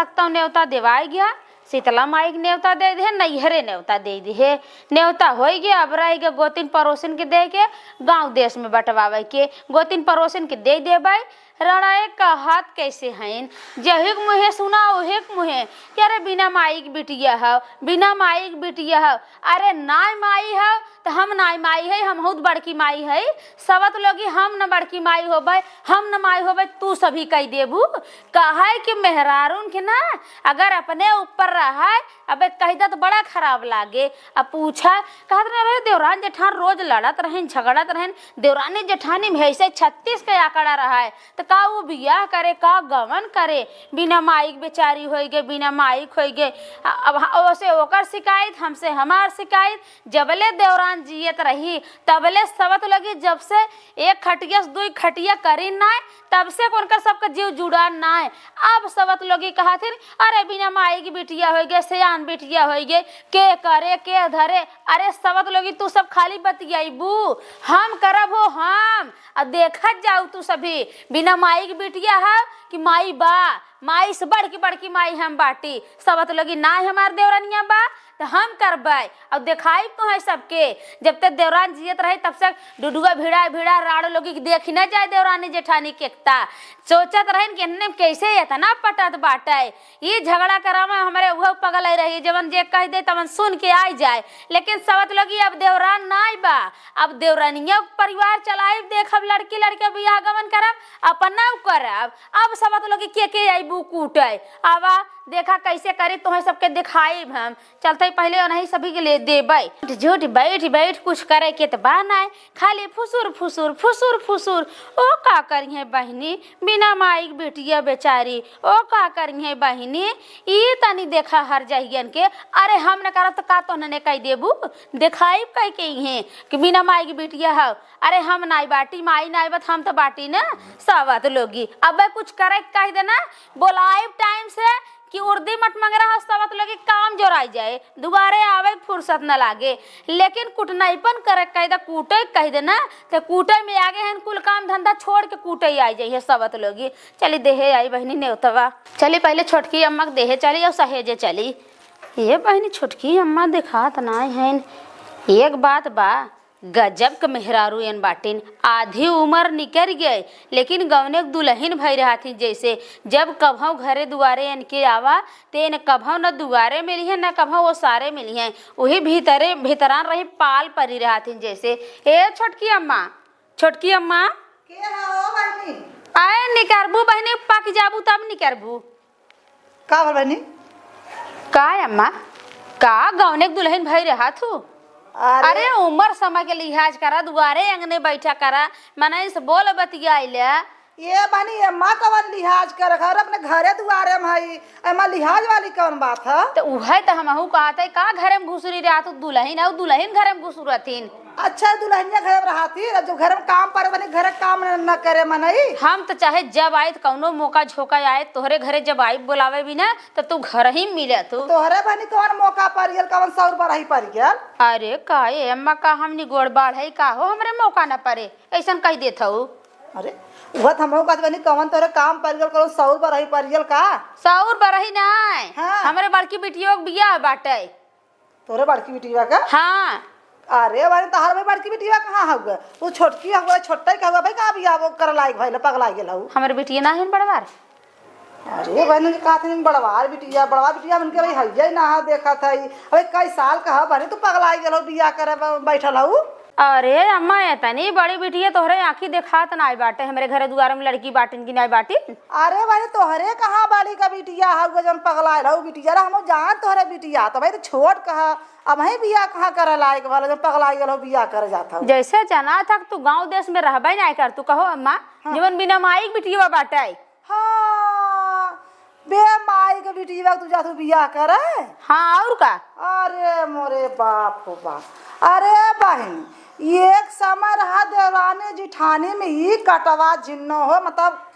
सकता न्योता देवाई गया, शीतला माई के न्योता दे दे, नैहरे न्योता दे दी न्योता हो गया। अब रह गया गोतिन पड़ोसिन के दे के गाँव देश में बंटवावे के, गोतिन पड़ोसिन के दे देबै। रणय का हाथ कैसे हैं जहिक मुहे सुना ओहिक मुहे कि अरे बिना माई के बिटिया है, बिना माई के बिटिया है। अरे नाय माई है तो हम नाय माई है, हम बहुत बड़की माई है। सबत लोगी हम न बड़की माई होबै, हम न माई होबै, तू सभी कह देबू। कहे कि मेहरारून के ना अगर अपने ऊपर रहा अब कह दे तो बड़ा खराब लागे। अब पूछा कहत रहे देवरान जेठान रोज लड़त रहें झगड़त रहें, देवरानी जेठानी में ऐसे 36 के आंकड़ा रहा है तो का वो बियाह करे का गवन करे। बिना माइक बेचारी हो गए, बिना माइक हो गए। अब ओसे ओकर शिकायत हमसे हमार शिकायत। जबले देवरान जियत रही तबले सबत लगी, जब से एक खटिया से 2 खटिया करी ना तब से उनका सबका जीव जुड़ा ना है। अब सबत लोगी कहा थे अरे बिना माई की बिटिया हो गए, सयान बिटिया हो गए, के करे के धरे। अरे सबत लोगी तू सब खाली बतियाबू, हम करब हो हम। अब देखत जाऊ तू सभी बिना माई की बिटिया है कि माई बा, माई से बड़की माई हम बाटी। सबत लोगी ना हमार देवरानिया बा तो हम करबै। अब देखाई तो है सबके, जब तक देवरान जियत रहे तब तक डुडुआ भिड़ा भिड़ा राड़ लोगी देखी ना जाए देवरानी जेठानी के एकता। सोचत रहें कि इन्ने कैसे इतना पटत बाटे, ये झगड़ा करावा हमारे वह पगल रही जवन जे कह दे तवन सुन के आई जाए। लेकिन सबत लोगी अब देवरान नाई बा, अब देवरानिया परिवार चलाए देखब, लड़की लड़के बियाह गमन करब अपना करब। अब सबत लोगी के आईबू कूटे आवा देखा कैसे करी तुम्हें सबके दिखाई हम। चलते पहले नहीं सभी के लिए देबै। झूठ बैठ बैठ कुछ करे के तो बाना खाली फुसुर फुसुर फुसुर फुसुर। ओ का करिए बहनी बिना माई के बेटिया बेचारी, ओ का करिए बहनी ये तनी देखा हर जहियन के। अरे हम न करब तो का तो ने कह देबू, दिखाई कह के हैं कि बिना माई की बेटिया है। अरे हम नाई बाटी माई नाई बत हम तो बाटी ना सबत लोगी। अब कुछ करे कह देना बोलाए टाइम से कि उर्दी मत मंगरा हो सबत लोगी काम जोराई जाए, दोबारे आवे फुर्सत न लागे। लेकिन कुटनाईपन करे कह दे कूटे कह देना तो कूटे में आगे हैं कुल काम धंधा छोड़ के कूटे आई जाइए सबत लोगी। चली देहे आई बहनी नेवतवा, चली पहले छोटकी अम्मा के देहे चली और सहेजे चली। ये बहनी छोटकी अम्मा दिखात ना है। एक बात बा गजब के मेहरारू एन बाटिन, आधी उम्र निकल गए लेकिन गवने दुल्हन भई रहा थी। जैसे जब कभों घरे दुआरे इनके आवा तेन कभों न दुआरे मिली है न कभों वो सारे मिली हैं, वही भीतरे भीतरान रही पाल परी रहा थी। जैसे ए छोटकी अम्मा, छोटकी अम्मा के हो बहनी आए निकरबू बहनी पक जाबू तब निकरबू। का भल बहनी का अम्मा का गवने दुल्हन भई रहा थू। अरे उम्र समय के लिहाज करा, दुआरे अंगने बैठा करा, मना से बोल बतियाइले। ये बनी अम्मा कवन लिहाज कर घर अपने घरे दुआरे में हई, अम्मा लिहाज वाली कौन बात है। तो उहे तो हमहू कहते का घरे में घुसरी रहा तो दुल्हन और दुल्हन घरे में घुसरथिन। अच्छा दुल्हनिया घर में रहती जब घर में काम पर बनी घर काम न करे मनई। हम तो चाहे जब आए कौनो मौका झोंका आए तोहरे घरे जब आई बुलावे भी ना तब तू घर ही मिले तू। तोहरे बनी कौन मौका पर गेल कौन सौर पर ही पर गेल। अरे का अम्मा का हमनी गोड़ बाढ़ है का हो हमरे मौका न पड़े ऐसा कह देत हूँ। अरे वह हमरो कहत बनी कौन तोरे काम पर गेल कौन सौर पर ही पर गेल का। सौर बरही ना हाँ। हमरे बड़की बिटियों के बियाह बाटे। तोरे बड़की बिटिया का। हाँ अरे वाले तहार में बड़की बिटिया कहाँ हुआ, तू छोटकी हुआ छोटा का हुआ भाई कहाँ बियाह वो कर लायक भइल पगला गेल हऊ। हमरे बिटिया ना है बड़वार। अरे बहन कहते बड़वार बिटिया बड़वा बिटिया मन के भाई हइये ना देखा था अरे कई साल कहा बहनी तू पगला गेल हऊ बियाह करे बैठल हऊ। अरे अम्मा इतनी बड़ी बिटिया तोहरे आँखी देखात ना बाटे, हमरे घरे दुआरे में लड़की बाटिन की ना बाटिन। अरे भाई तोहरे कहाँ बाली का बिटिया हऊ जन पगला रहू बिटिया हम जान तोहरे बिटिया तो भाई तो छोट कहा अब ही बियाह कहाँ करे लायक भला जब पगला गेल बियाह करे जाता हूँ। जैसे जाना था तू गांव देश में रहबे ना कर तू कहो अम्मा। हाँ। जीवन बिना माई के बिटिया बाटे। हाँ बे माई के बिटिया तू जा तू बियाह करे। हाँ और का। अरे मोरे बाप हो बाप। अरे बहन एक समय रहा देवरानी जिठानी में ही कटवा जिन्नो हो मतलब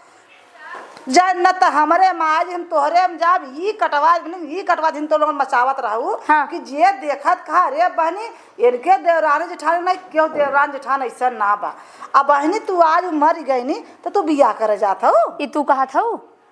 जन्नत हमरे माज हम तोहरे में जाब ई कटवा जिन तो लोग मचावत रहू। हाँ। कि जे देखत कहा रे बहनी इनके देवरानी जेठानी नहीं क्यों देवरान जेठान ऐसा ना बा। अब बहनी तू आज मर गई नी तो तू बियाह करे जात हो। ई तू कहत हो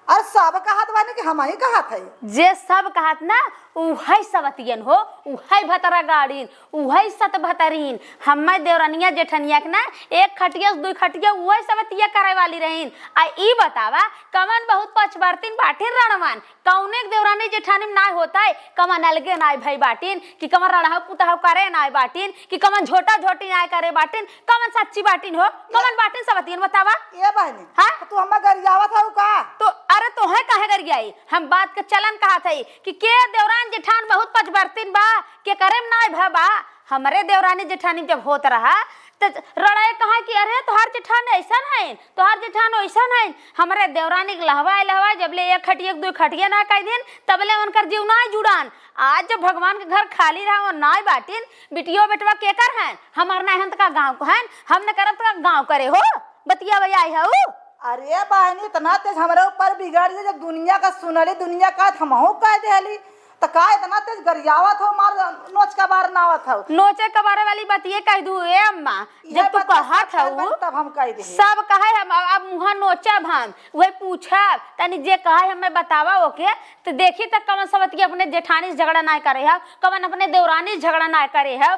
अरे सब कहत बानी कि हम ही कहत है। जे सब कहत ना उहै सबतियन हो, उहै भतरा गाड़ीन, उहै सत भतरीन। हम्मे देवरनिया जेठनिया के ना एक खटिया से 2 खटिया उहै सबतिया करे वाली रहीन। आ ई बतावा कमन बहुत पचबर्तीन बाटिन रणवन, कौने देवरानी जेठानी में ना होता है, कमन अलगे नाय भाई बाटिन कि कमन रणहु पुतहु करे नाय बाटिन कि कमन झोटा झोटी नाय करे बाटिन, कमन सच्ची बाटिन हो, कमन बाटिन सबतियन बतावा। ये बहनी हाँ? तू हमें गरियावत हऊ का? तो अरे तो है काहे कर गई, हम बात के चलन कहा थे कि के देवरान जेठान बहुत पचबर्तीन बा के करेम नाय भबा। हमरे देवरानी जेठानी जब होत रहा तो रड़े कहा कि अरे तोहार जेठान ऐसन है, तोहार जेठान ऐसन है। हमरे देवरानी के लहवाए जब ले एक खटिया 2 खटिया ना कह दिन तबले उनकर जीव ना जुड़ान। आज जब भगवान के घर खाली रहा और नाय बाटिन बिटियो बेटवा के कर हैं, हमार नाहंत का गांव को हैं, हमने करत का गांव करे हो बतिया भैया आई हूँ। अरे बहनी इतना तेज हमारे ऊपर बिगड़ गई, जब दुनिया का सुनली दुनिया का हमहू कह देली तो का इतना तेज गरियावत हो, मार नोच का बार नावत हो। नोचे कबारे वाली बात ये कह दू ए अम्मा, जब तू कहत हऊ तब हम कह दे सब कहे हम अब मुहा नोचब, हम वही पूछब तनी जे कहे हमें बतावा ओके तो देखी तक कमन सबत अपने जेठानी से झगड़ा ना करे है, कमन अपने देवरानी से झगड़ा ना करे है।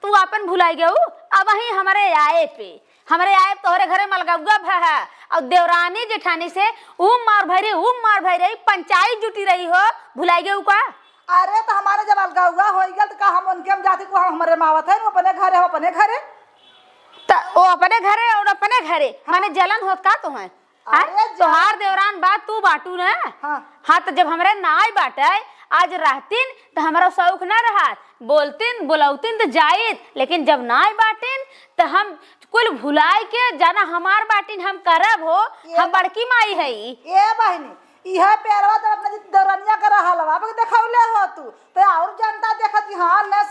तू अपन भुलाई गऊ अब वही हमारे आए पे हमारे आए तोहरे घरे मलगुआ है और देवरानी जेठानी से मार भई रही पंचायत जुटी रही हो, भुलाई गऊ का? अरे तो हमारे जब अलगाउआ हो गया तो का हम उनके हम जाती को हम हमारे मावत है, वो अपने घरे हो अपने घरे वो अपने घरे और अपने घरे माने जलन होत का तुम्हें? तोहार देवरान बात तू बाटू ना। हाँ तो जब हमरे नाय बाटे आज रहतीन तो हमारा शौक ना रहा, बोलतीन बुलौतीन तो जायत, लेकिन जब नाय बाटिन तो हम कुल भुलाई के जाना हमार बाटिन हम करब हो, हम बड़की माई है। ये बहनी यह पेरवा तो अपने दौरानिया कर हलवा पे देखौले हो तू तो और जनता देखत कि हां ने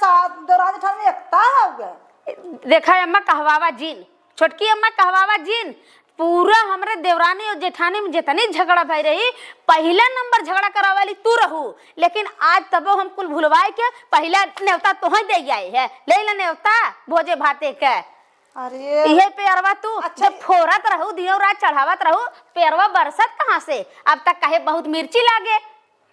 दौरानी ठान में एकता हो गए। देखा अम्मा कहवावा जीन, छोटकी अम्मा कहवावा जीन, पूरा हमरे देवरानी और जेठानी में जितनी झगड़ा भई रही पहला नंबर झगड़ा करावाली तू रहू, लेकिन आज तब हम कुल भुलवाए के पहला न्योता तोह दे गए है, ले ला न्योता भोजे भाते के। अरे ये पेरवा तू अच्छा फोरत रहू दिनों रात चढ़ावत रहू, पेरवा बरसत कहाँ से? अब तक कहे बहुत मिर्ची लागे।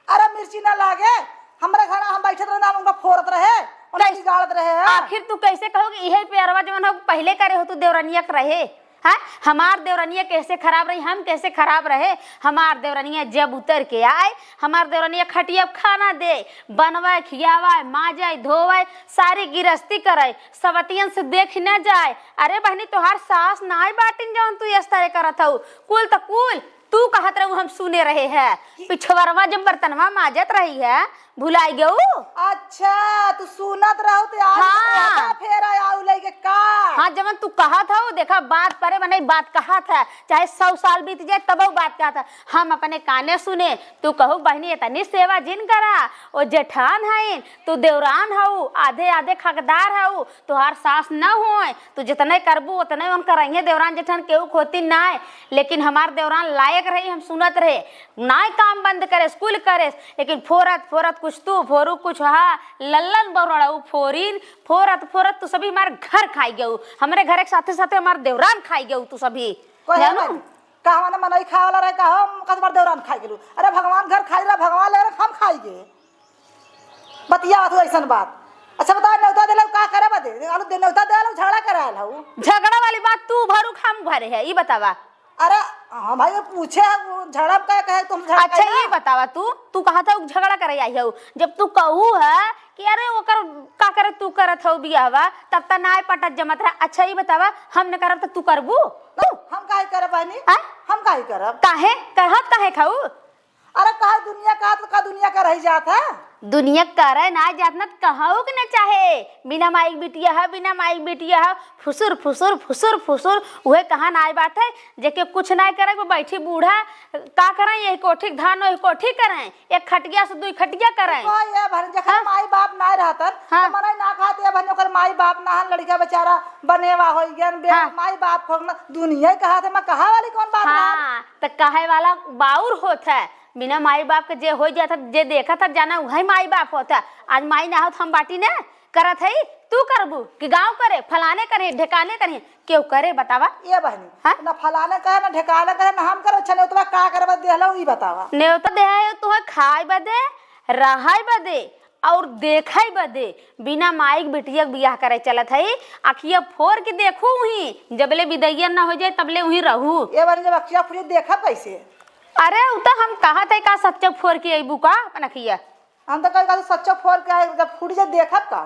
अरे मिर्ची ना लागे, हमारे घर हम बैठे रहे ना उनका फोरत रहे उन्हें बिगाड़त रहे। आखिर तू कैसे कहोगे यही पेरवा जवन हो पहले करे हो तू देवरानिया के रहे? हाँ हमार देवरानिया कैसे खराब रही, हम कैसे खराब रहे? हमार देवरानिया जब उतर के आए हमार देवरानिया खटिया खाना दे बनवाए खियावाए माजाए धोवाए सारी गिरस्ती करे, सवतियन से देख न जाए। अरे बहनी तोहार सास नाई बाटिन जवन तू इस तरह करत हऊ, कुल तो कुल तू कहत रहू हम सुने रहे है, पिछवरवा जब बर्तनवा माजत रही है भुलाई गऊ। अच्छा तू सुनत रहो तो आज हाँ। फेर आउ लेके का? हाँ जब तू कहा था देखा बात परे बने बात कहा था, चाहे 100 साल बीत जाए तब वो बात कहा था, हम अपने काने सुने। तू कहू बहनी इतनी सेवा जिन करा ओ जेठान है तू देवरान हऊ आधे आधे खकदार हऊ, तुहार सास न होए तू जितने करबू उतने उन करेंगे देवरान जेठान केहू खोती ना, लेकिन हमार देवरान लायक रही हम सुनत रहे ना काम बंद करे स्कूल करे, लेकिन फोरत फोरत कुछ तू फोरू कुछ हा लल्लन बरड़ाऊ फोरीन फोरत फोरत तू सभी हमारे घर खाई गऊ, हमारे घर के साथे साथे हमारे देवरान खाई गऊ तू सभी कहना कहवा मनई खाए वाला रहे का हम कसबार देवरान खाई गेलू। अरे भगवान घर खाई रहा भगवान ले हम खाई गे बतिया तू ऐसन बात। अच्छा बता न्योता देला का करे बदे आलू दे न्योता देला झगड़ा करायल हऊ, झगड़ा वाली बात तू भरू खाम भरे है ये बतावा। अरे हाँ भाई पूछे झगड़ा का कहे तुम झगड़ा। अच्छा ये बतावा तू कहा था झगड़ा करे आई हो, जब तू कहू है कि अरे ओकर का करे तू करत हो बियाहवा तब तक नाय पटत जमत रहा। अच्छा ये बतावा हम न करब तो तू करबू? हम काहे करब बहनी, हम काहे करब? काहे कहत काहे खाऊ? अरे कहा दुनिया का तो का दुनिया का रह जात है, दुनिया करे ना जात न कहू के न चाहे बिना माइक बिटिया है बिना माइक बिटिया है फुसुर फुसुर फुसुर फुसुर वह कहा नाय बात है जेके कुछ ना करे वो बैठी बूढ़ा का करें यही कोठी धान वही कोठी करें एक खटिया से 2 खटिया करें। ये भर जखन माई बाप ना रहतन तो मने ना खाते भन ओकर माई बाप ना लड़का बेचारा बनेवा होई गन माई बाप खोना दुनिया कहा थे मैं कहा वाली कौन बात? हाँ तो कहे वाला बाउर होत है बिना माई बाप के जे हो जाता जे देखा था जाना वही माई बाप होता। आज माई ना हो तो हम बाटी ने करत है तू करबू कि गांव करे फलाने करे ढेकाने करे क्यों करे बतावा। ये बहनी हाँ? ना फलाने कहे ना ढेकाने कहे ना हम करे अच्छा नहीं तो का करबा देहलो ई बतावा। न्योता दे है तुहे खाए बदे रहाय बदे और देखै बदे बिना माइक बिटिया बियाह करे चलत है। अखिया फोर के देखू ही जबले विदैया ना हो जाए तबले वही रहू। ये बार जब अखिया फुली देखा कैसे अरे उ तो हम कहत है का सच्चा फोर के अबू का अपन अखिया हम तो कहीं सच्चा फोर के आए जब फूट जाए देखब का।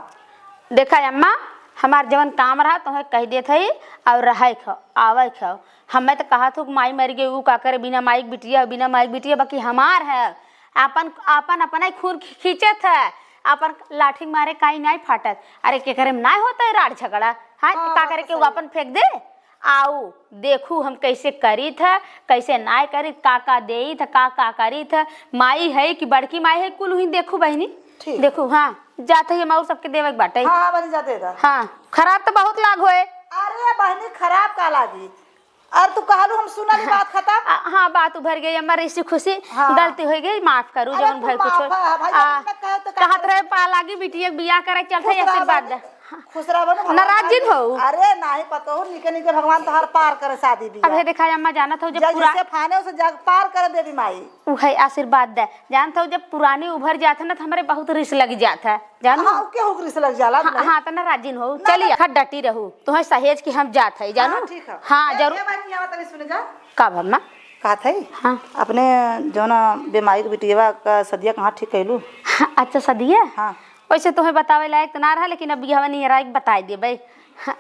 देखा अम्मा हमार जवन काम रहा तो कह देत है और रहे खाओ आवे खाओ। हमें तो कहा था माई मर गई ऊ का करे बिना माइक बिटिया बाकी हमार है अपन अपन अपना खून खींचत है अपन लाठी मारे काई नहीं फाटत। अरे के करे ना होता है राड़ झगड़ा। हाँ का करे के अपन फेंक दे आओ देखू हम कैसे करी था कैसे ना करी का दे था का करी था। माई है कि बड़की माई है कुल ही देखू बहनी देखू। हाँ जाते ही हम सबके देवे बाटे। हाँ बनी जा देगा। हाँ खराब तो बहुत लाग होए। अरे बहनी खराब का लागी और तू कहलू हम सुना नहीं बात खत्म। हाँ बात उभर गई हमारी इसी खुशी हाँ। गलती हो गई माफ करू जवन भाई कुछ कहत रहे पा लागी बिटिया बियाह करे चलते आशीर्वाद दे खुश रहो नाराज जिन हो। अरे नहीं पता हो निके निके भगवान तोहार पार करे शादी भी। अब हे देखा अम्मा जानत हो जब पूरा जैसे फाने उसे जग पार कर देवी माई उहे आशीर्वाद दे जानत हो जब पुरानी उभर जात है ना तो हमारे बहुत रिस लग जात है जानो। हाँ के हो रिस लग जाला। हाँ तो नाराजिन हो चलिए खट डटी रहू तुम्हें सहेज की हम जात है जानो। ठीक है हाँ जरूर तनी सुने जा का अम्मा कहा था हाँ अपने जो ना बेमाई के बिटिया का सदिया कहाँ ठीक कैलू। अच्छा सदिया हाँ वैसे तुम्हें बतावे लायक तो ना रहा लेकिन अब बिहावा नहीं रहा बता दे भाई।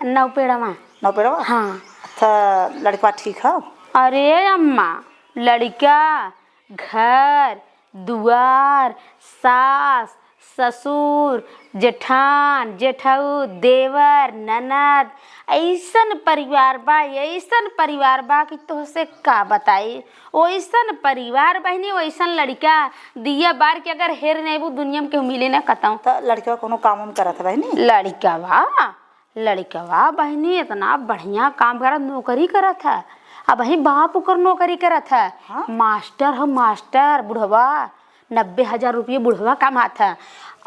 नौ पेड़वा नौ पेड़वा हाँ अच्छा लड़का ठीक है। अरे अम्मा लड़का घर दुआर सास ससुर जेठान जेठाऊ देवर ननद ऐसन परिवार बा कि तोहसे का बताई। वैसन परिवार बहनी वैसन लड़का दिया बार के अगर हेर नहीं दुनिया में केहू मिले ना कताऊ। तो लड़का कोनो काम उम करत है बहनी। लड़कवा बहनी इतना बढ़िया काम करत नौकरी करत है। अब वही बाप ओकर नौकरी करत है। हाँ? मास्टर बुढ़वा 90,000 रुपये बुढ़वा कमात है।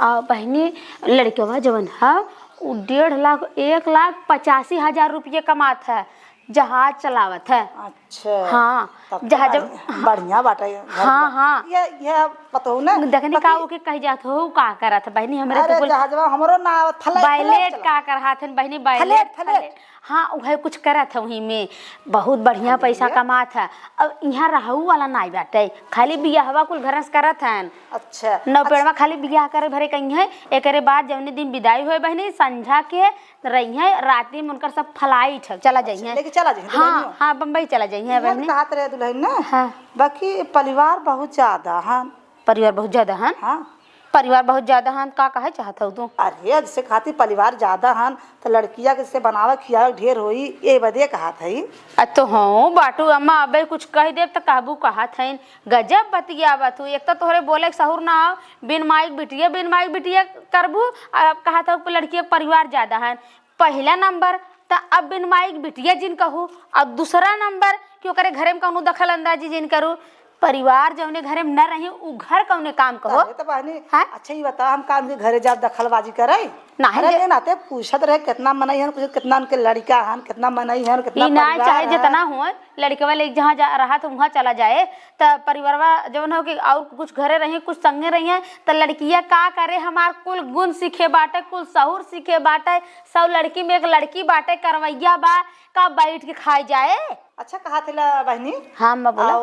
बहनी लड़कवा जवन है वो 1.5 लाख 1,85,000 रुपये कमात है जहाज चलावत है। अच्छा हाँ जहाज बढ़िया बाटा है। हाँ ये पता हो ना देखनी का ओके कह जात हो का करत है बहनी हमरे अरे जहाजवा हमरो ना बैलेट का करत है बहनी बैलेट। हाँ वह कुछ करत है वहीं में बहुत बढ़िया पैसा कमात है। अब यहाँ रहू वाला नहीं बाटे खाली बियाहवा कुल घर से करत है। अच्छा नौ पेड़वा खाली बियाह करे भरे कहीं है एक बाद जवने दिन विदाई हुए बहनी संझा के रही है राती में उनकर सब फ्लाइट चला जाइए। लेके चला जाइए। हाँ हाँ बम्बई चला जाइए बहनी। कहत रहे दुल्हन ना हाँ बाकी परिवार बहुत ज्यादा है। परिवार बहुत ज्यादा है। हाँ परिवार बहुत ज्यादा है का कहे चाहत हो तू। अरे जिससे खाती परिवार ज्यादा है तो लड़किया के से बनावा खियावे ढेर होई ये बदे कहा था। तो हाँ बाटू अम्मा अबे कुछ कह देव तो कहबू कहा था गजब बतियावत हूँ। एक तो तोहरे बोले सहूर ना हो बिन माइक बिटिया करबू कहा था लड़की परिवार ज्यादा है पहला नंबर तो अब बिन माइक बिटिया जिन कहूँ और दूसरा नंबर क्यों करे घरे में कहूँ दखल अंदाजी जिन करूँ परिवार जौने घरे में न रही उ घर कौने काम कहो। तो बहनी हाँ? अच्छा ही बता हम काम के घरे जा दखलबाजी करे नहीं नाते पूछत रहे कितना मनई है कितना उनके लड़का है कितना मनई है कितना ना चाहे जितना हो लड़के वाले जहाँ जा रहा तो वहाँ चला जाए तो परिवारवा जवन हो कि और कुछ घरे रही कुछ संगे रही है तो लड़किया का करे हमार कुल गुण सीखे बाटे कुल सहूर सीखे बाटे सब लड़की में एक लड़की बाटे करवैया बा का बैठ के खाए जाए। अच्छा कहा था बहनी। हाँ मैं बोला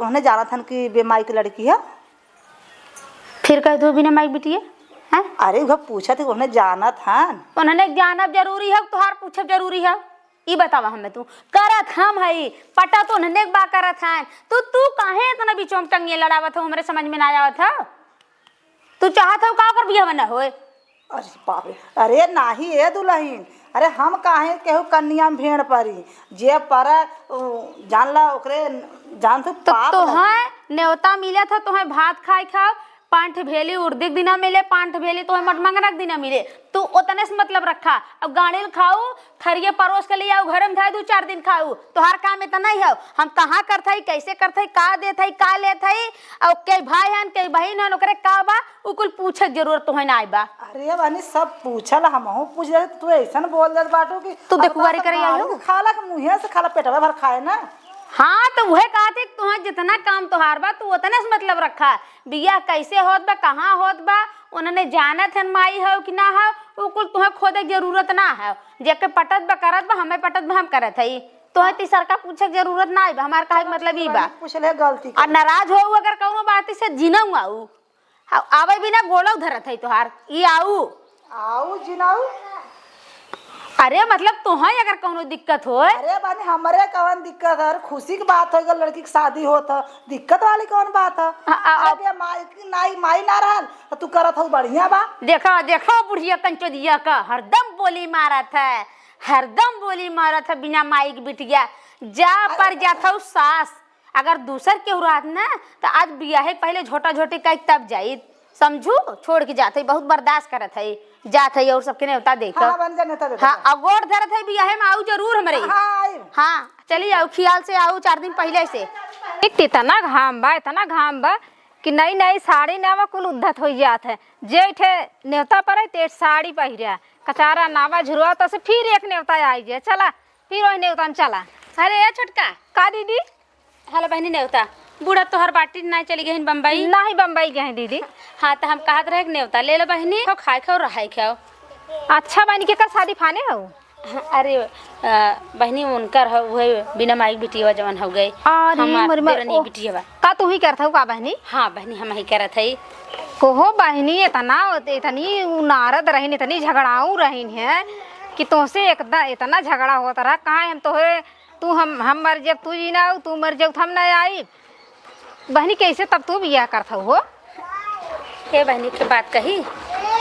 उन्हें जाना था कि बेमाई की लड़की है फिर कह दो बिना माई बिटिया है। अरे वह पूछा थे उन्हें जाना था उन्होंने जानब जरूरी है तुहार पूछब जरूरी है ये बतावा हमें तू करत हम है पटा तो उन्होंने बा करत है तू काहे इतना बीचों में टंगे लड़ावत हो हमरे समझ में ना आवत है। तू चाहत हो का कर बियाह न होए। अरे बाप रे अरे नाही ए दुल्हन अरे हम काहे केहू कन्या में भेड़ परी जे पर जान ला ओकरे जान तो है न्योता मिला था तुम्हें भात खाए खाओ पांठ भेली उर्दिक दिना मिले, पांठ भेली तो मट मंगनक दिना मिले। तू उतने से मतलब रखा। अब गाड़ी खाऊ थरिये परोस के लिए आओ घर में खाए 2-4 दिन खाऊ, तोहार काम इतना ही है। हम कहाँ करते कैसे करते का देते का लेते और कई भाई हन कई बहन हन ओकरे का बा उ कुल पूछे जरूरत तो है ना बा। अरे बहनी सब पूछल हमहू पूछ रहे तू ऐसा बोल दे बाटू कि तू देखुआरी करे आयो खाला के मुंहे से खाला पेटवा भर खाए ना। हाँ तो वह कहते तुम्हारा जितना काम तोहार बा तू उतने से मतलब रखा। बिया कैसे होत बा कहाँ होत बा उन्होंने जानत है माई हो कि ना हो उ कुल तुम्हें खोदे के जरूरत ना है। जेके पटत बा करत बा हमें पटत बा हम करत हई तो तीसर का पूछे के जरूरत ना है। हमार कहे के मतलब ई बा पूछले गलती और नाराज हो अगर कौनो बात से जिनऊ आऊ आवे बिना गोड़ो धरत है तोहार ई आऊ आऊ जिनाऊ। अरे मतलब तुम्हें अगर कोनो दिक्कत हो। अरे बानी हमारे कौन दिक्कत है, खुशी की बात है लड़की की शादी होता दिक्कत वाली कौन बात है। अरे माई ना रहल तो तू करत हो बढ़िया बा। देखो देखो बुढ़िया कंचोदिया का हरदम बोली मारत है, हरदम बोली मारत है बिना माई की बिटिया जा पर जाता हूँ सास। अगर दूसर के उरात ना तो आज बियाहे पहले झोटा झोटी कई तब जाई समझू छोड़ के जाते बहुत बर्दाश्त करत है जात है और सबके नेवता देख। हाँ बन जाने तब। हाँ अगोर धरत है बियाहे में आऊ जरूर हमरे। हाँ चलिए आओ ख्याल से आओ 4 दिन पहले से। इतना घाम बा कि नई नई साड़ी नावा कुल उद्धत हो जात है। जेठे नेवता पर तेठ साड़ी पहिरा कचारा नावा झुरवा तो से फिर एक नेवता आई जाए चला फिर वही नेवता में चला। अरे छोटका का दीदी हेलो बहनी नेवता बूढ़ा तोहर बाटी ना चली गई बम्बई ना ही बम्बई गए दीदी। हाँ तो हम कहत रहे नेवता ले लो बहनी खाए खाओ रहाई खाओ। अच्छा बहनी के कर शादी फाने हो। अरे बहनी उनकर हो वही बिना माई बिटिया जवन हो गए हमारी बिटिया का तू ही करत हो का बहनी। हाँ बहनी हम ही करत है कोहो बहनी इतनी नारद रहीन इतनी झगड़ाऊ रहीन है कि तुमसे इतना झगड़ा होता रहा कहाँ हम तोहे तू हम मर जब तू जी ना तू मर जब हम ना आई बहनी कैसे तब तू बियाह करता हो। हे बहनी की बात कही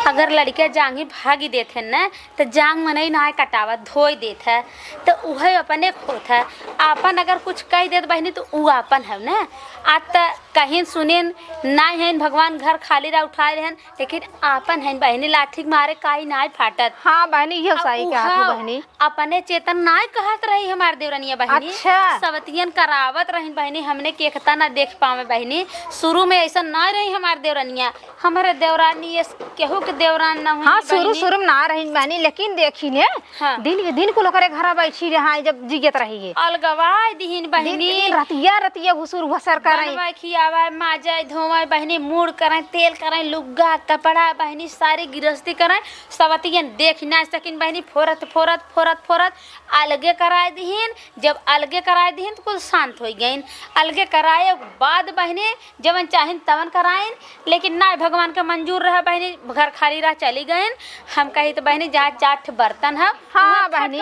अगर लड़के जांग ही भागी देते न तो जांग मन ही ना कटावत धोई देते है तो वह अपने खोत है आपन अगर कुछ कह देत बहनी तो वो आपन है न। आज तक कहीं सुने ना है भगवान घर खाली रह उठाए रहन लेकिन आपन है बहनी लाठी मारे काई ना फाटत। हाँ बहनी ये सही कहा बहनी अपने चेतन ना कहत रही हमार देवरनिया बहनी। अच्छा। सवतियन करावत रही बहनी हमने केखता ना देख पावे बहनी शुरू में ऐसा ना रही हमार देवरनिया हमारे देवरानी ये केहू के देवरान ना। हाँ शुरू में ना रही बहनी लेकिन देखी ने हाँ। दिन को लोग घर बैठी रहा जब जिगत रही है अलगवाई दीन बहनी रतिया घुसुर घसर कर खियावा माजा धोवा बहनी मूड करें तेल करें लुग्गा कपड़ा बहनी सारी गृहस्थी करें सवतियन देख ना सकिन बहनी फोरत फोरत फोरत फोरत अलगे कराए दीन। जब अलगे कराए दीन तो कुछ शांत हो गई अलगे कराए बाद बहनी जवन चाहिन तवन कराइन लेकिन ना भगवान का मंजूर रहा बहनी घर खाली रह चली गए। हम कही तो बहनी जहाँ 4 बर्तन है हाँ बहनी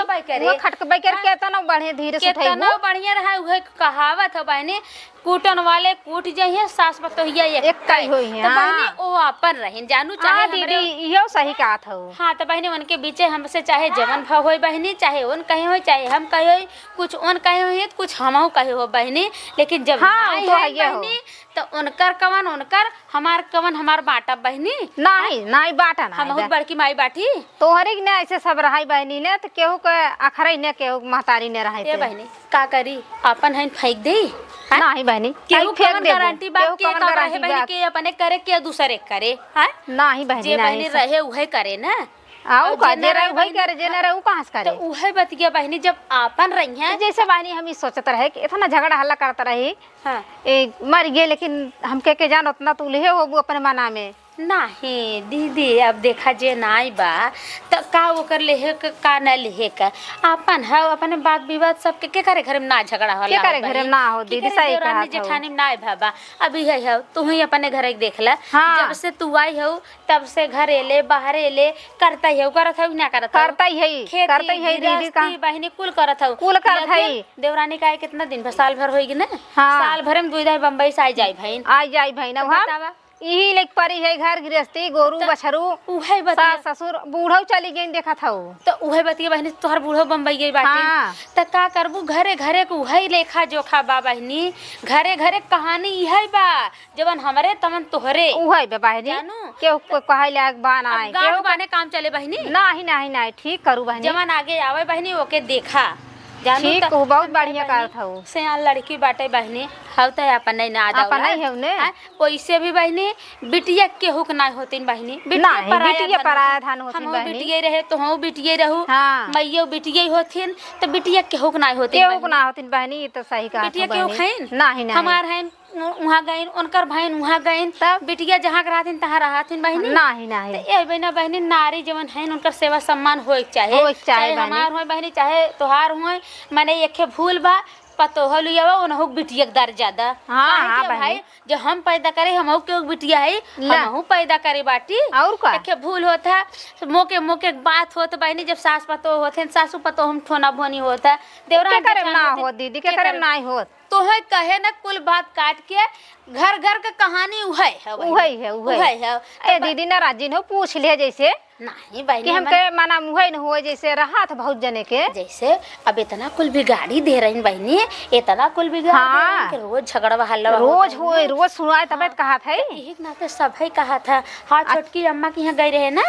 खटकबे करके तना बढ़िया धीरे से केतना बढ़िया रहा उहे कहावत है बहनी कूटन वाले कूट जाइए सास बतोहिया एक कई होई है। तो बहनी ओ अपन रहीन जानू चाहे दीदी यो सही कहा था। हाँ तो बहनी उनके बीचे हमसे चाहे जवन भाव हो बहनी चाहे उन कहे हो चाहे हम कहे हो कुछ उन कहे हो कुछ हम कहे हो बहनी लेकिन जब हाँ, तो है बहनी तो उनकर कवन उनकर हमार कवन हमार बाटा बहनी नहीं बाटा ना हम बहुत बड़की माई बाटी तोहरे ने ऐसे सब रहाई बहनी ने तो केहू के अखरई ने केहू महतारी ने रहाई ये बहनी का करी अपन है फेंक दे नहीं बहनी केहू कवन गारंटी बात के का रहे बहनी के अपने करे के दूसरे करे हां नहीं बहनी जे बहनी रहे उहे करे ना आऊ का जे रहे वही करे जे न रहे उ कहां से करे तो उहे बतिया बहनी जब आपन रही है जैसे बहनी हम सोचत रहे कि इतना झगड़ा हल्ला करता रही हां मर गए लेकिन हम के जान उतना तू ले होबू अपने मना में नहीं दीदी अब देखा जे नाई बा तो का ओकर लेहे का न लेहे का अपन है अपने बात विवाद सब के करे घर में ना झगड़ा होला के करे घर में ना हो दीदी सही कहा था जेठानी में ना भाबा अभी है तू ही अपने घर देख ले हाँ। जब से तू आई हो तब से घर एले बाहर एले करता है करत है ना करता है दीदी का बहनी कुल करत है देवरानी का कितना दिन साल भर होई ना साल भर में 2 दिन बम्बई से आई जाई भाई ना बतावा यही लेक परी है घर गृहस्थी गोरू बछरू उहे बतिया सास ससुर बूढ़ऊ चली गई देखा था तो उहे बतिया बहनी तोहर बूढ़ो बम्बई गई बाटे हाँ। त का करबू घरे घरे के उहे लेखा जोखा बा बहनी घरे घरे कहानी इहे बा जवन हमरे तमन तोहरे उहे बे बहनी जानू? केहू को कहे लायक बान आए गाँव बाने काम चले बहनी नहीं नहीं नहीं ठीक करू बहनी जवन आगे आवे बहनी ओके देखा जानू ठीक त- हो बहुत बढ़िया करत हूँ सियान लड़की बाटे बहनी हव त अपन नहीं ना अपन नहीं है उने वैसे भी बहनी बिटिया केहू के ना होतिन बहनी नहीं, बिटिया पराया धन होतिन हमहू बहनी। बिटिये रहे तो हम बिटिये रहू हाँ। मैयो बिटिये होथिन तो बिटिया केहू के ना होतिन केहू को बहनी। ना होतिन बहनी ये तो सही कहा बिटिया केहू खाइन नहीं नहीं हमार हैं वहाँ गईन उनकर भाई वहाँ गईन तब बिटिया जहाँ के रहथिन तहाँ रहथिन बहनी नहीं नहीं ए बहना बहनी नारी जवन है उनकर सेवा सम्मान होए के चाहे होए के चाहे बहनी। हमार होए बहनी चाहे तोहार होए माने एके भूल बा पतो हो लिया उनहु बिटिया के दर ज्यादा हाँ, काहे हाँ, के बहनी। भाई जो हम पैदा करे हमहु के बिटिया है ला। हमहु पैदा करे बाटी और का एके भूल होता मोके मोके बात होत बहनी जब सास पतो होते सासू पतो हम ठोना बोनी होता देवरा के करे ना हो दीदी के करे ना होत तो है कहे ना कुल बात काट के घर घर के कहानी उहे है बहनी। उहे है उहे उहे है ए दीदी ना राजी हो पूछ ले जैसे नहीं कि बहनी हम के माना मुहे न हो जैसे रहा था बहुत जने के जैसे अब इतना कुल बिगाड़ी दे रही बहनी इतना कुल बिगाड़ हाँ। दे रही कि रोज झगड़ा हल्ला रोज होए रोज सुनाए तब कहा था यही नाते सभी कहा था हाँ छोटकी अम्मा के यहाँ गई रहे ना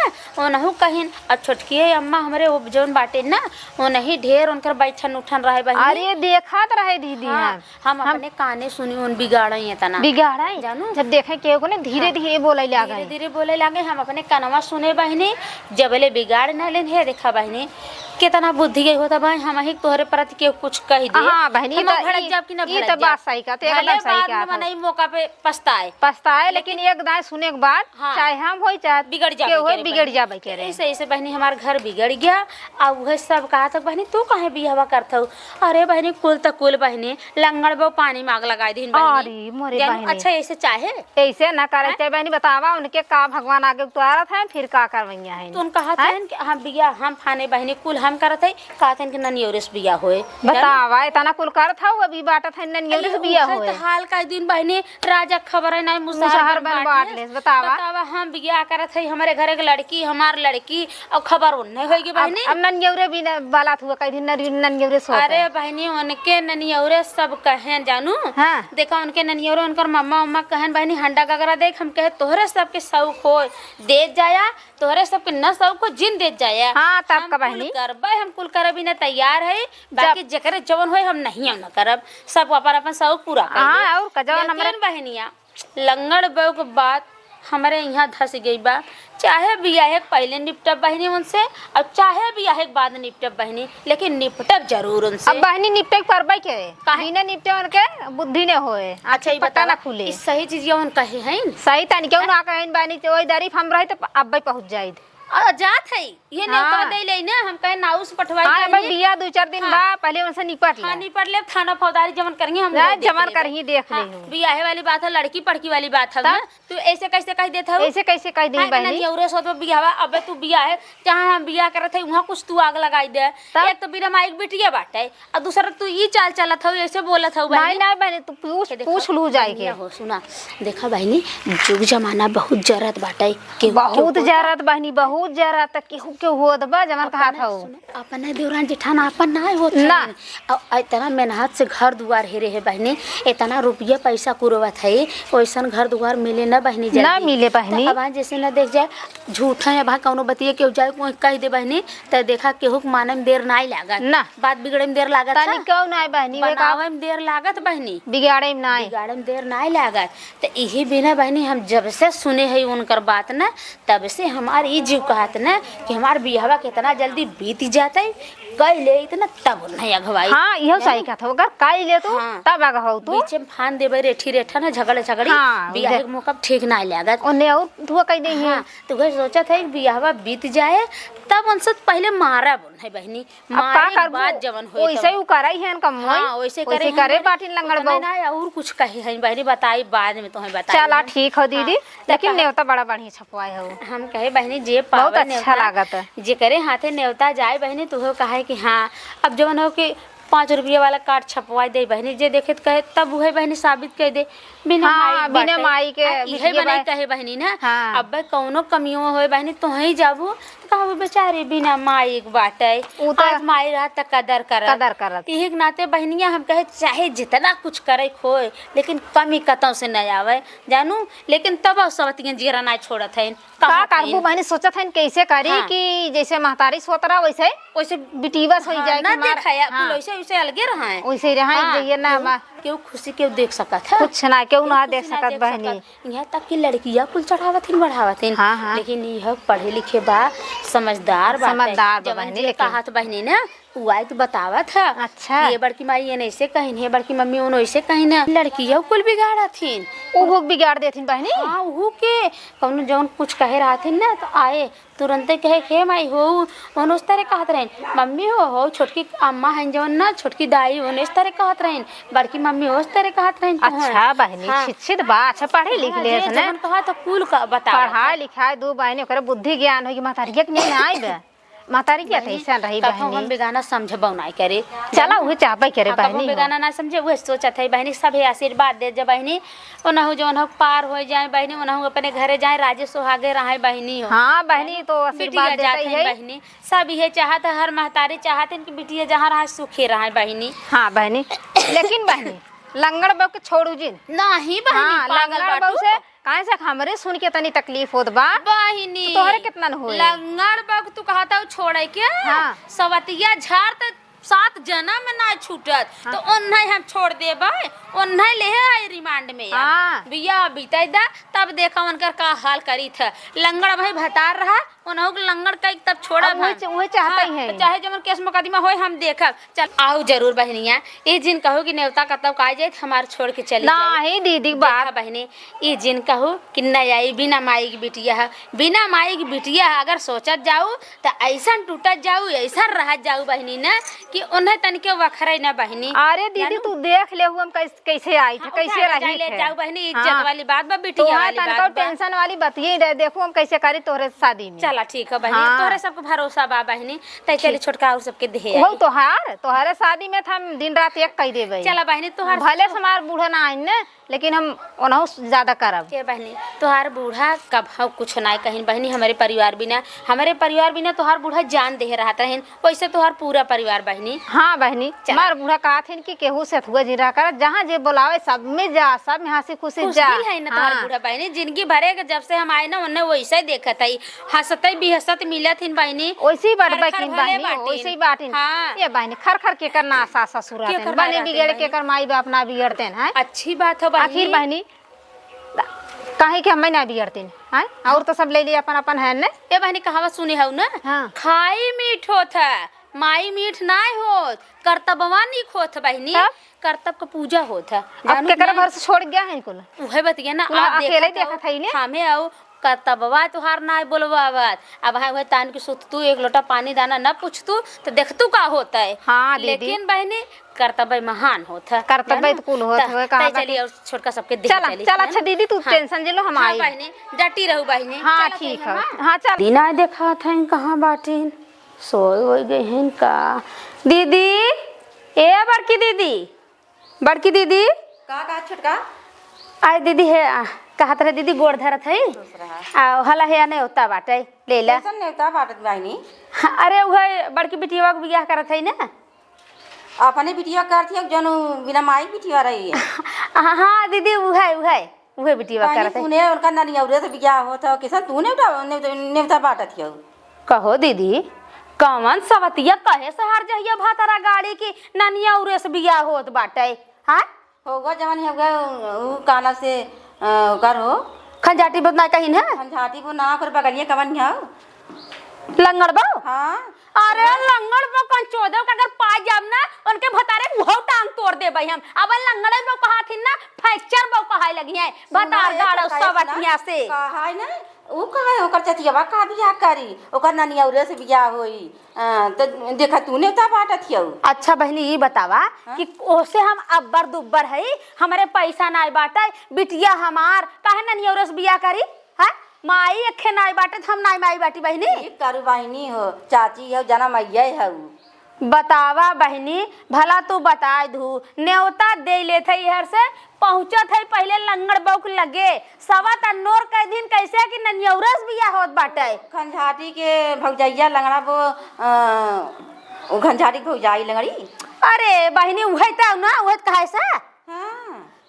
उनहु कहिन अब छोटकी अम्मा हमारे वो जौन बाटे ना वो नहीं ढेर उनकर बैठन उठन रहे बहनी अरे देखा तो रहे दीदी हाँ, हम अपने काने सुनी उन बिगाड़ इतना बिगाड़ा जानू? जब देखे केहू को ना धीरे धीरे बोले धीरे लगे धीरे बोले लगे हम अपने कनवा सुने बहनी जबले बिगाड़ न लेन है देखा बहनी कितना बुद्धि गई होता भाई हम ही तोहरे प्रति के कुछ कह दे हाँ बहनी हम तो भड़क जाब कि ना ये भड़क तो बात जाब। सही का तो भले एकदम सही बाद का में मनाई मौका पे पछताए पछताए लेकिन एक दाएं सुने के बाद हाँ। चाहे हम हो चाहे बिगड़ जाबे केहू करे बिगड़ बहनी। जाबे करे ऐसे ऐसे बहनी हमार घर बिगड़ गया और वह सब कहा था बहनी तू काहे बियाह करता हूँ अरे बहनी कुल तो कुल बहनी लंगड़ बो पानी में आग लगाई दी अरे मोरे बहनी अच्छा ऐसे चाहे ऐसे ना करे चाहे बहनी बतावा उनके का भगवान आगे उतारा था फिर का करवैया है तो उनका हाथ है कि हम बिया हम फाने बहनी कुल हम करत है कहते हैं कि ननियोरे से बिया होए बतावा इतना कुल कर था अभी बाटा था ननियोरे से बिया उहे होए तो हाल का दिन बहनी राजा खबर है नहीं मुसहर बन बांट ले बतावा हम बिया करत है हमारे घर के लड़की हमार लड़की और खबर उन्हें होगी बहनी अब ननियोरे भी बालात हुआ कहीं ननियोरे सो अरे बहनी उनके ननियोरे सब कहें जानू हाँ देखा उनके ननियोरे उनकर मम्मा उम्मा कहन बहनी हंडा गगरा देख हम कहे तोहरे सबके शौक हो दे जाया तोहरे सबके न शौक हो जिन दे जाया हाँ तब हम का कुल बहनी करबै हम कुल करे बिना तैयार है बाकी जकरे जवन होए हम नहीं हम न करब सब अपन अपन शौक पूरा कर हाँ और का जवन हमरे बहनिया लंगड़ बहू के बात हमारे यहाँ धस गई बा चाहे बियाह पहले निपटब बहनी उनसे और चाहे बियाह के बाद निपटब बहनी लेकिन निपटब जरूर उनसे अब बहनी निपटे करबै के बिना निपटे उनके बुद्धि ने होए अच्छा ये पता बता ना खुले इस सही चीज उन कहे हैं सही तनी क्यों ना कहें बहनी तो वही दरीफ हम रहे तो अब्बे पहुंच जाई जात है ये हाँ। न्योता दे ले ना हम कहे नाउस पठवाई हाँ करिए। भाई बिया 2-4 दिन बा पहले उनसे निपट ले थानी पर ले थाना फौजदारी जमन करेंगे हम हाँ, लोग देख जमन लेबे। करही देख हाँ, लेहू। बियाहे वाली बात है लड़की पड़की वाली बात है ना तू ऐसे कैसे कह देता हो ऐसे कैसे कह दी बहनी ननियौरे सो तो बियाहवा अबे तू बियाह है जहां हम बियाह करत है वहां कुछ तू आग लगाई दे एक तो बिना माइक बिटिया बाटे और दूसरा तू ई चाल चलत हो ऐसे बोलत हो नहीं नहीं बहनी तू पूछ लू जाए के हो सुना देखा बहनी जुग जमाना बहुत जरत बाटे के बहुत जरूरत बहनी बहुत जरूरत केहू के होत बा जमन कहा था अपने देवरान जेठान अपन ना होत ना। और इतना मेहनत से घर दुआर हेरे है बहनी इतना रुपया पैसा कुरवत है वैसन घर दुआर मिले ना बहनी जल्दी ना मिले बहनी अब जैसे ना देख जाए झूठा है भाई कौनो बतिए केहू जाए कोई कह दे बहनी तो देखा केहू के माने में देर ना लागत ना। बात बिगड़े में देर लागत तनी क्यों ना बहनी वे का बनावे में देर लागत बहनी बिगाड़े में ना बिगाड़े में देर ना लागत तो यही बिना बहनी हम जब से सुने है उनकर बात ना तब से हमार ई जीव कहत ना कि हमार बियाहवा कितना जल्दी बीत जाता है कह ले इतना तब नहीं अगवाई हाँ इहो सही का था अगर काई ले तू हाँ। तब आगा हो तू बीच में फान देबे रेठी रेठा ना झगड़ झगड़ी हाँ, बियाह के मौका ठीक ना लागत ओने और तू कह दे हाँ तो वही सोचा था कि बियाहवा बीत जाए तब उनसे पहले मारा बोल है बहनी अब का मारे के करबो बाद जवन होई वैसे ही कराई है कम हाँ वैसे करे करे बाटी लंगड़ उतना बहु ना और कुछ कहे है बहनी बताई बाद में तुम्हें बताई चला ठीक हो दीदी हाँ, लेकिन तो न्योता बड़ा बढ़िया छपवाए हो हम कहे बहनी जे बहुत पावे अच्छा लागत है। जे करे हाथे न्योता जाए बहनी तो कहे कि हाँ अब जवन हो कि 5 रुपया वाला कार्ड छपवा दे बहनी, जे देखे तो कहे तब वही बहनी साबित कर दे बिना हाँ, माई बिना माई के इहे बिटिया बनाई बा- कहे बहनी ना। हाँ। अब कौनो कमियों होए बहनी तो ही जाबू तो कहबू बेचारी बिना माई के बाटे, उ त- आज माई रहा त कदर करत इहे के नाते बहनिया हम कहे चाहे जितना कुछ करे खोए लेकिन कमी कतौ से नहीं आवे जानू, लेकिन तब सबतिया जीरा नहीं छोड़त है का करबू बहनी सोचत हन कैसे करी हाँ। कि जैसे महतारी सोत रहा वैसे वैसे बिटिवस हो जाए ना कि हमार- देखाया हाँ, वैसे वैसे अलगे रहा है वैसे रहा जइए ना हमार- क्यों खुशी क्यों देख सकत है, कुछ ना क्यों ना देख कुछ ना सकत बहनी। यहाँ तक कि लड़कियां कुल चढ़ावथिन बढ़ावथिन। हाँ, हाँ। लेकिन यह पढ़े लिखे बा समझदार बा समझदार बा बहनी, लेकिन- कहत बहनी ना वो आई तो बतावत है। अच्छा। ये बड़की माई ये ऐसे कहिन है, बड़की मम्मी उन ऐसे कहिन है, लड़कियां कुल बिगाड़थिन। उहो बिगाड़ देथिन बहनी। हाँ वो के कौनो जौन कुछ कहे रहथिन ना तो आए तुरंते कहे हे माई हो उन उस तरह कहत रहें, मम्मी हो छोटकी अम्मा हैं जौन ना छोटकी दाई उन इस तरह कहत रहें, बड़की मम्मी उस तरह कहत रहें। अच्छा बहनी हाँ। शिक्षित बा, अच्छा पढ़े लिख ले जे ने जवन कहा तो कुल का बता पढ़ाई लिखाई दो बहनी ओकरे बुद्धि ज्ञान होगी। महतारिया के नहीं आई बे महतारिया तो ऐसा रही हम बहनी। बेगाना समझबौ नहीं करे चला उहे चाहबे करे हाँ, कबो बहनी हो। बेगाना ना समझे वह सोचत है बहनी सभे आशीर्वाद दे जब बहनी ओनहु जौन हो पार हो जाए बहनी ओनहु अपने घरे जाए राजे सुहागे रहे बहनी हो। हाँ बहनी तो बिटिया आशीर्वाद जात देते है है। बहनी सब ये चाहत है, हर महतारी चाहत है कि बिटिया जहाँ रहे सुखी रहे बहनी। हाँ बहनी लेकिन बहनी लंगड़ बहू के छोड़ू जिन। नहीं बहनी हाँ पागल लंगड़ बहू बाटू से काहे से हमरे सुन के तनी तकलीफ होत बा। बहिनी तो तोहरे कितना न होए? लंगड़ बग तू कहता छोड़े के हाँ। सवतिया झाड़ त 7 जना में ना छूटत तो ओन्हे हम छोड़ देबे ओन्हे ले आई रिमांड में यार। हाँ। बिया बीते दा तब देखा उनकर का हाल करी था। लंगड़ भाई भतार रहा उनहु के लंगड़ का तब छोड़ा अब वही चाहता ही है। चाहे जमन केस मुकदमा होए हम देखब चल आओ जरूर बहनिया ए जिन कहो कि नेवता का तब का जाए हमार छोड़ के चली जाए। नहीं दीदी देखा बात बहनी ये जिन कहू कि नहीं आई बिना माई की बिटिया है, बिना माई की बिटिया है अगर सोचत जाऊ तो ऐसा टूटत जाऊ ऐसा रह जाऊ बहनी ना कि उन्हें तनिके वखरे ना बहनी। अरे दीदी तू देख ले हम कैसे आई थे कैसे रही ले थे। जाऊ बहनी इज्जत हाँ। वाली बात बा तो बिटिया वाली तनका बात बा। टेंशन वाली बात ये रहे, देखो हम कैसे करी तोहरे शादी में। चला ठीक है बहनी हाँ। तोहरे सबको भरोसा बा बहनी तै चली छोटका और सबके दे वो तोहरे शादी में हम दिन रात एक कह देबे। चला बहनी तोहार भले से हमार बूढ़ा ना आइन ने लेकिन हम ओनहु ज्यादा करब। के बहनी तोहार बूढ़ा कब हम कुछ ना कहिन बहनी हमारे परिवार बिना तोहार बूढ़ा जान दे रहा रहन वैसे तोहार पूरा परिवार बहनी। हाँ बहनी हमार बूढ़ा कहा थे कि केहू से हुआ जीरा कर जहाँ जे बुलावे सब में जा, सब में हंसी खुशी खुश जा। दिल है ना तोहार बूढ़ा बहनी जिंदगी भरे के जब से हम आए ना उन्हें वैसे देखत है हंसते भी हंसत मिलत हिन बहनी वैसे ही खर बाटबे खर किन भले बहनी बाटिन। वैसे ही बाटिन। हाँ। ये बहनी खर खर के करना सास ससुर के रहते कर बने रहते बिगड़ बहनी। के कर माई बाप ना बिगड़ते हैं। अच्छी बात है बहनी। आखिर बहनी काहे के हमें ना बिगड़ते हैं और तो सब ले लिए अपन अपन है ने। ये बहनी कहावत सुनी है ना हाँ। खाई मीठ होत है माई मीठ नाय होत कर्तव्यवा निक होत बहनी तब? कर्तव्य का पूजा होत है अब केकरा भर से छोड़ गया है कुल। उहे बतिया ना तू आप अकेले देखत देखत हई ने? हमें आओ कर्तव्यवा तुहार नाय बोलवावत अब है वह तान के सुत तू एक लोटा पानी दाना न पूछ तू तो देख तू का होता है। हाँ दीदी। लेकिन बहनी कर्तव्य महान होता है कर्तव्य तो कुल होत है, कहाँ का- चलिए और छोटका सबके दे चला चल अच्छा दीदी तू टेंशन जे लो हम हाँ आई। बहनी डटी रहू बहनी हाँ चलो ठीक फिर, है हाँ। हाँ चल। दीना देखा था कहाँ बाटिन सोए हो गए हैं का दीदी ए बड़की दीदी का छोटका आय दीदी है कहत रहे दीदी गोड़ धरत है आ हला है नहीं होता बाटे ले ला। कैसन नेवता बाटत बहनी अरे वह बड़की बिटिया के बियाह करत है ना। अपने बिटिया करती है जौन बिना माई बिटिया रही है। हाँ दीदी उहे बिटिया बहनी करत है। तूने उनका ननियौरे से बियाह होता है कैसा तूने नेवता बाटत है। कहो दीदी कमन सवतिया कहे से हर जहिया भातारा गाड़ी की ननिया उरे से बियाह होत बाटे। हाँ होगा जवन होगा उ काना से कर हो खंजाटी बद ना कहीं है झाटी को ना कर बगलिए कवन है। लंगड़ बाऊ हाँ अरे लंगड़ बाऊ कौन चोदो का अगर पा जाब ना उनके भतारे वो टांग तोड़ दे भाई हम अब लंगड़े बाऊ कहा थी ना फ्रैक्चर बाऊ कहाई लगी है भतार गाड़ सवतिया से कहा है ना उ कहा है ओकर चतिया का बियाह करी ओकर ननियौरे से बियाह होई तो देखा तूने ता बाटत है। अच्छा बहनी ये बतावा कि ओसे हम अब्बर दुब्बर है हमारे पैसा नाई बाटे बिटिया हमार काहे ननियौरे से बियाह करी है माई अखे नाई बाटे हम नाई माई बाटी बहनी एक करू बहनी हो चाची हो जना मैया है उ बतावा बहनी, भला तू बता दू न्योता दे ले थे हर से पहुंचत है पहले लंगड़ बौक लगे सवा तन्नोर के दिन कैसे कि ननियौरस बिया होत बाटे। खंझाटी के भौजैया लंगड़ा वो खंझाटी के भौजाई लंगड़ी। अरे बहनी उहे त ना उहे कहे से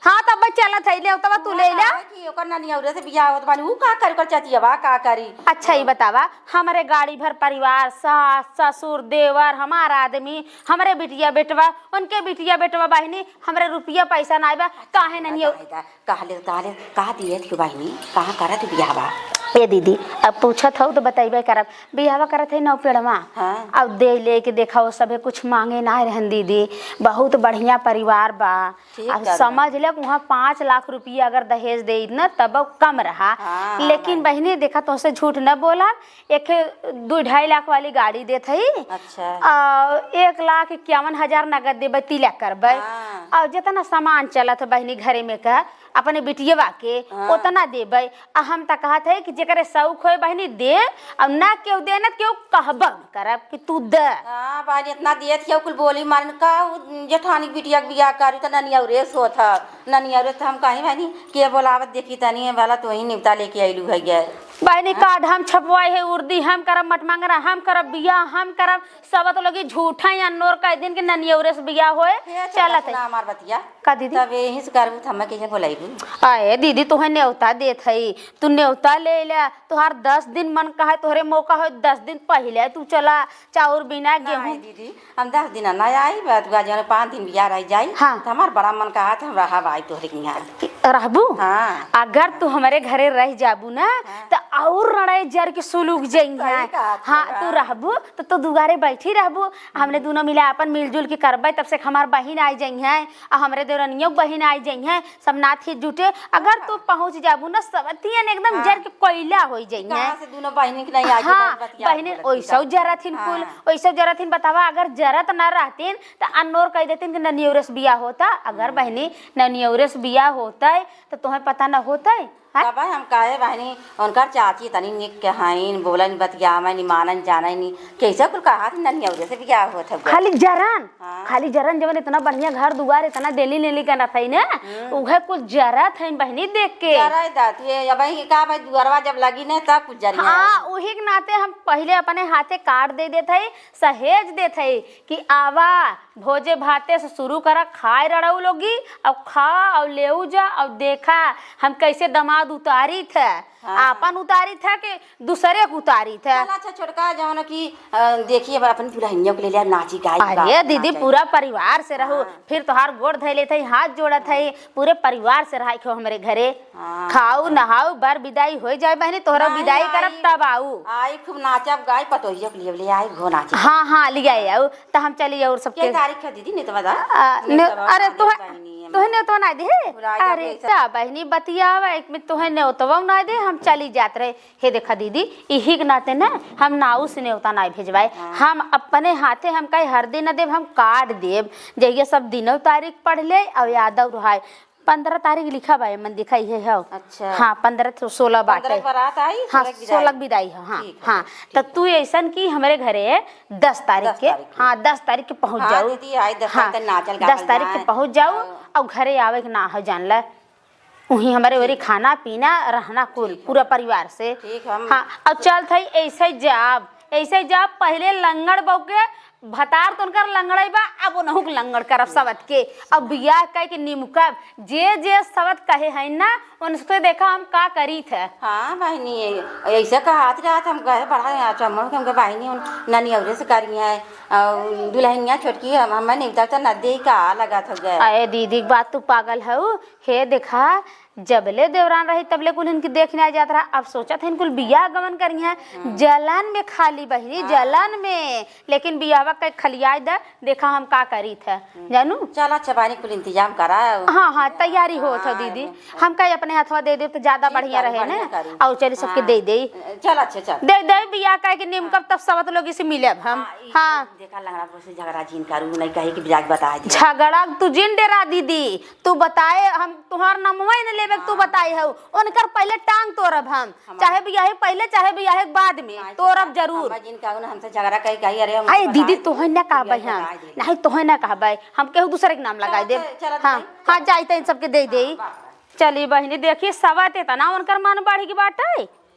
हाँ तब चलत है ले तब तू ले ला कि ओकर ननियौरे से बियाह होत बानी ऊ का करी कर चतियबा का करी। अच्छा ही बतावा हमारे गाड़ी भर परिवार सास ससुर देवर हमारा आदमी हमारे बिटिया बेटवा उनके बिटिया बेटवा बहनी हमारे रुपया पैसा ना आइबा काहे नहीं कहा दिए थी बहनी कहाँ करत बियाह बा। ए दीदी अब पूछत हो तो बताइबे करब बियाह करत है नौ पेड़वा। हाँ। अब दे ले के देखा वो सबे कुछ मांगे ना रहन दीदी बहुत बढ़िया परिवार बा। अब समझ ले वहाँ 5 लाख रुपया अगर दहेज दे न तब कम रहा। हाँ, लेकिन बहनी देखा तो से झूठ न बोला 2-2.5 लाख वाली गाड़ी देत है। अच्छा 1,51,000 नगद देबे तिलक करबे। हाँ। और जितना सामान चलत बहनी घरे में का अपने बिटियवा के उतना देबे। हम त कहत है कि जेकरे शौक होए बहनी दे अब ना केहू दे न केहू कहब करब कि तू दे। हां बानी इतना दिए थे कुल बोली मारन का जेठानी बिटिया के बियाह करी त ननियौरे सोत ननियौरे त हम कहीं बहनी के बोलावत देखी तनी वाला तो ही निपटा लेके आइलू है गया बहनी कार्ड हम छपवाए है उर्दी हम करब मटमंगरा हम करब बियाह हम करब सब तो लोग झूठा या नोर कह दिन के ननियौरे से बियाह होए चलत है हमार बतिया का दीदी तब यही से करबू थम के बोलाइबू। आए दीदी तुहे न्योता देत है तू न्योता ले ले तुहार 10 दिन मन कहे तोहरे मौका हो 10 दिन पहले तू चला चाउर बिना गेहूं। दीदी हम 10 दिन ना आई बात जन 5 दिन बियाह रह जाई। हाँ। तो हमार बड़ा मन कहा हम रहा भाई तोहरे के यहाँ रहबू। हाँ। अगर तू हमारे घरे रह जाबू ना तो और लड़ाई जर के सुलूक जाई है। हाँ तू रहबू तो तू दुगारे बैठी रहबू हमने दोनों मिला अपन मिलजुल के करबे तब से हमार बहन आई जाई है और हमरे देवरनियों बहन आई जाई है सब नाथ ही जुटे अगर तू पहुंच जाबू ना सबतियन एकदम जर के कोयला हो जाई है। कहां से दोनों बहन के नहीं आगे हाँ बहन ओइसो जरथिन कुल ओइसो जरथिन बतावा अगर जरत ना रहतीन तो अनोर कह देतीन कि ननियौरस बियाह होता। अगर बहनी ननियौरस बियाह होता है तो तुम्हें पता ना होता है। तब हम कहे बहनी उनकर चाची तनी निक के हाइन बोलन बतियावा नि मानन जाना नि कैसे कुल कहा ननियौरे से बियाह होत है खाली जरन खाली जरन जवन इतना बढ़िया घर दुआर इतना डेली नेली का ना थई ना उहे कुछ जरत है बहनी देख के जरा दात ये अब ही का भाई दुआरवा जब लगी ना तब कुछ जरिया। हाँ उही के नाते हम पहले अपने हाथे कार्ड दे देते है सहेज देते है कि आवा भोजे भाते से शुरू करा खाए रड़ऊ लोगी अब खा और लेऊ जा और देखा हम कैसे दमाद उतारी थे। आपन उतारी था कि दूसरे को उतारी था। अच्छा छोटका जवन की देखिए अपन दुल्हनियों के ले लिया नाची गाई। अरे दीदी पूरा परिवार से रहू फिर तोहार गोड़ धै लेते हाथ जोड़त है पूरे परिवार से रहा खो हमारे घरे खाऊ नहाऊ बर विदाई हो जाए बहनी तोहरा विदाई करब तब आऊ आई खूब नाचब गाय पतोहिया के लिए ले आई घो नाच। हाँ हाँ ले आई आऊ तो हम चली और सबके तारीख है दीदी नहीं तो बता। अरे तोहे ने तो ना दे अरे बहनी बतियावा एक में तोहे ने तो ना दे हम चली जात रहे हे देखा दीदी यही के नाते ना हम नाऊ से न्योता ना भेजवाए हम अपने हाथे हम कहीं हर दिन न देव हम कार्ड देव जहिया सब दिनों तारीख पढ़ ले और यादव रहा 15 तारीख लिखा बा मन दिखाई है। अच्छा हाँ 15 तो 16 बाटे हाँ 16 विदाई है। हाँ हाँ तो तू ऐसा की हमारे घरे 10 तारीख के हाँ 10 तारीख के पहुँच जाऊ। हाँ 10 तारीख के पहुँच जाऊ और घरे आवे के ना हो जान ला वही हमारे वरी खाना पीना रहना कुल पूरा परिवार से। हाँ अब चल थई ऐसे जाब पहले लंगड़ बौ के भतार तो उनकर लंगड़ाई बा अब उनहु लंगड़ करब सबत के अब बियाह कह के निमुकब जे सबत कहे है ना उनसे देखा हम का करी थे। हाँ बहनी ऐसे कहत रहा हम कहे बड़ा चमन के बहनी ननियौरे से करी है दुल्हनिया छोटकी हम नहीं तो न दे का लगा था गए। अरे दीदी बात तू पागल है हे देखा जबले देवरान रही तबले कुल इनकी देखने आ जाता रहा। अब सोचा था इनकुल बियाह गमन करी है जलन में खाली बहनी जलन में लेकिन बियाहवा का खलियाई दे देखा हम का करी थे जानू। चल अच्छा बहनी कुल इंतजाम करा। हाँ हाँ तैयारी हो था दीदी हम कहीं अपने हाथवा दे दे तो ज्यादा बढ़िया रहे ना और चली सबके दे दे चल अच्छा चल दे बियाह कह के निमकब तब सब लोग इसे मिले हम। हाँ देखा लंगड़ा से झगड़ा जीन करू नहीं कहे कि बियाह बता दे झगड़ा तू जिन डेरा दीदी तू बताए हम तुहार नमवा न ले लेबे तू बताई हो उनकर पहले टांग तोड़ब हम चाहे बियाहे पहले चाहे बियाहे बाद में तोड़ब जरूर। हम जिन कहू ना हमसे झगड़ा कही कही अरे हम अरे दीदी तोहे ना कहबै हम नहीं तोहे ना कहबै हम केहू दूसरे के नाम लगाई दे। हाँ हाँ जाई त इन सबके दे दे। चली बहिनी देखी सवा ते तना उनकर मन बढ़ी की बाटे।